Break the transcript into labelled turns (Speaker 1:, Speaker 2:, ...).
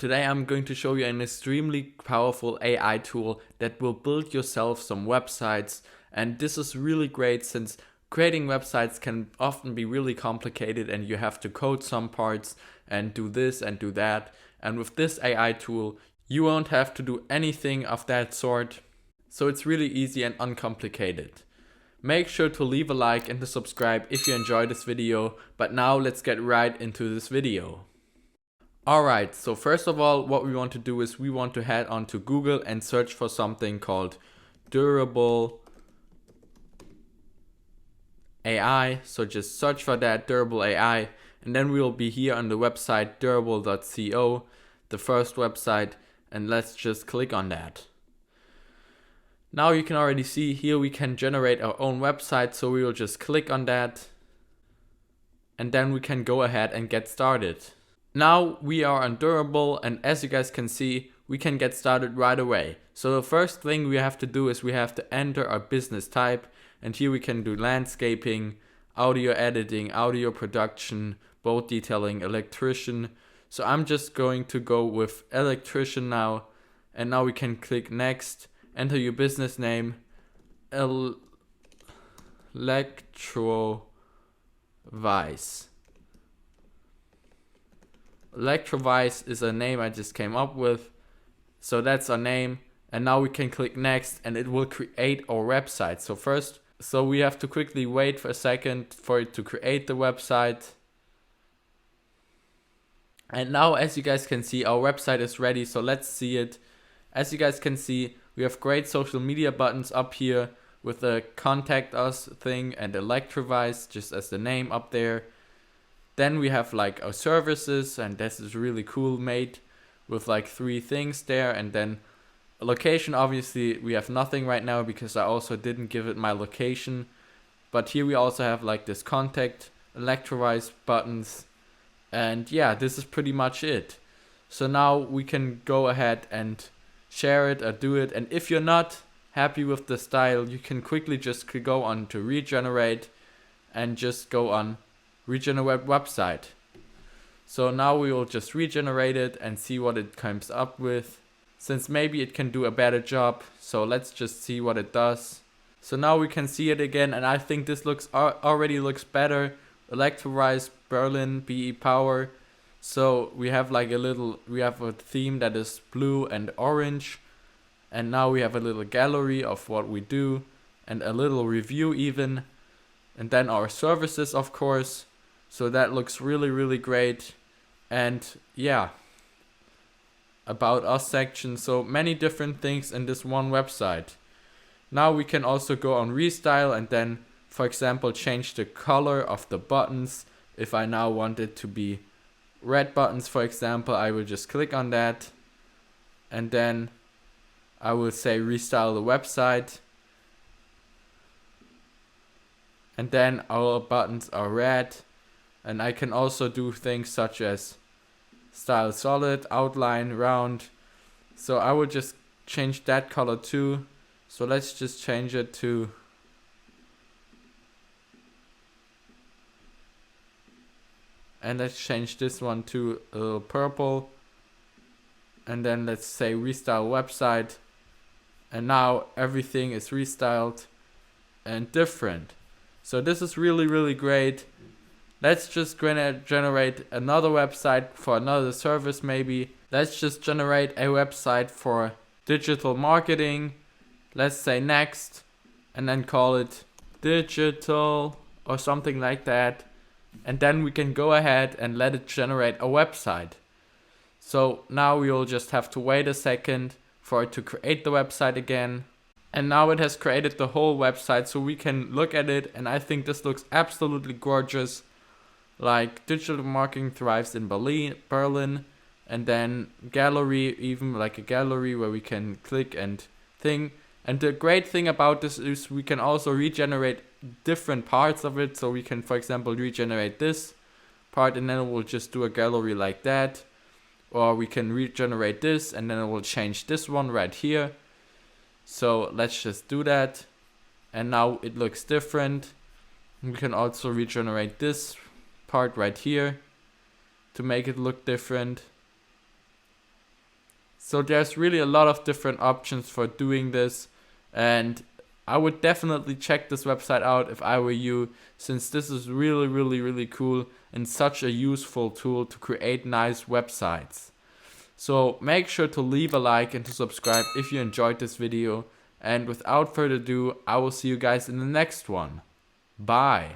Speaker 1: Today I'm going to show you an extremely powerful AI tool that will build yourself some websites, and this is really great since creating websites can often be really complicated and you have to code some parts and do this and do that, and with this AI tool you won't have to do anything of that sort, so it's really easy and uncomplicated. Make sure to leave a like and to subscribe if you enjoyed this video, but now let's get right into this video. Alright, so first of all, what we want to do is we want to head on to Google and search for something called durable AI. So just search for that, durable AI, and then we will be here on the website durable.co, the first website, and let's just click on that. Now you can already see here we can generate our own website, so we will just click on that, and then we can go ahead and get started. Now we are on Durable, and as you guys can see, we can get started right away. So the first thing we have to do is we have to enter our business type, and here we can do landscaping, audio editing, audio production, boat detailing, electrician. So I'm just going to go with electrician now, and now we can click next, enter your business name, Electrovise. Electrovise is a name I just came up with, so that's our name, and now we can click next and it will create our website. So we have to quickly wait for a second for it to create the website, and now as you guys can see our website is ready, so let's see it. As you guys can see, we have great social media buttons up here with the contact us thing and Electrovise just as the name up there. Then we have like our services, and this is really cool, made with like 3 things there. And then a location, obviously we have nothing right now because I also didn't give it my location. But here we also have like this contact Electrovise buttons, and yeah, this is pretty much it. So now we can go ahead and share it or do it, and if you're not happy with the style, you can quickly just go on to regenerate and just go on regenerate website. So now we will just regenerate it and see what it comes up with, since maybe it can do a better job. So let's just see what it does. So now we can see it again, and I think this already looks better. Electrovise Berlin BE Power. So we have like we have a theme that is blue and orange, and now we have a little gallery of what we do and a little review even, and then our services, of course. So that looks really great. And yeah, about us section. So many different things in this one website. Now we can also go on restyle and then, for example, change the color of the buttons. If I now want it to be red buttons, for example, I will just click on that, and then I will say restyle the website, and then our buttons are red. And I can also do things such as style solid, outline, round. So I will just change that color too. So let's just change it to and let's change this one to a little purple, and then let's say restyle website, and now everything is restyled and different. So this is really great. Let's just generate another website for another service maybe. Let's just generate a website for digital marketing. Let's say next, and then call it digital or something like that. And then we can go ahead and let it generate a website. So now we will just have to wait a second for it to create the website again. And now it has created the whole website, so we can look at it, and I think this looks absolutely gorgeous. Like digital marketing thrives in Berlin, and then gallery, even like a gallery where we can click and thing. And the great thing about this is we can also regenerate different parts of it. So we can, for example, regenerate this part, and then we'll just do a gallery like that. Or we can regenerate this, and then it will change this one right here. So let's just do that, and now it looks different. We can also regenerate this part right here to make it look different. So there's really a lot of different options for doing this, and I would definitely check this website out if I were you, since this is really, really, really cool and such a useful tool to create nice websites. So make sure to leave a like and to subscribe if you enjoyed this video. And without further ado, I will see you guys in the next one. Bye.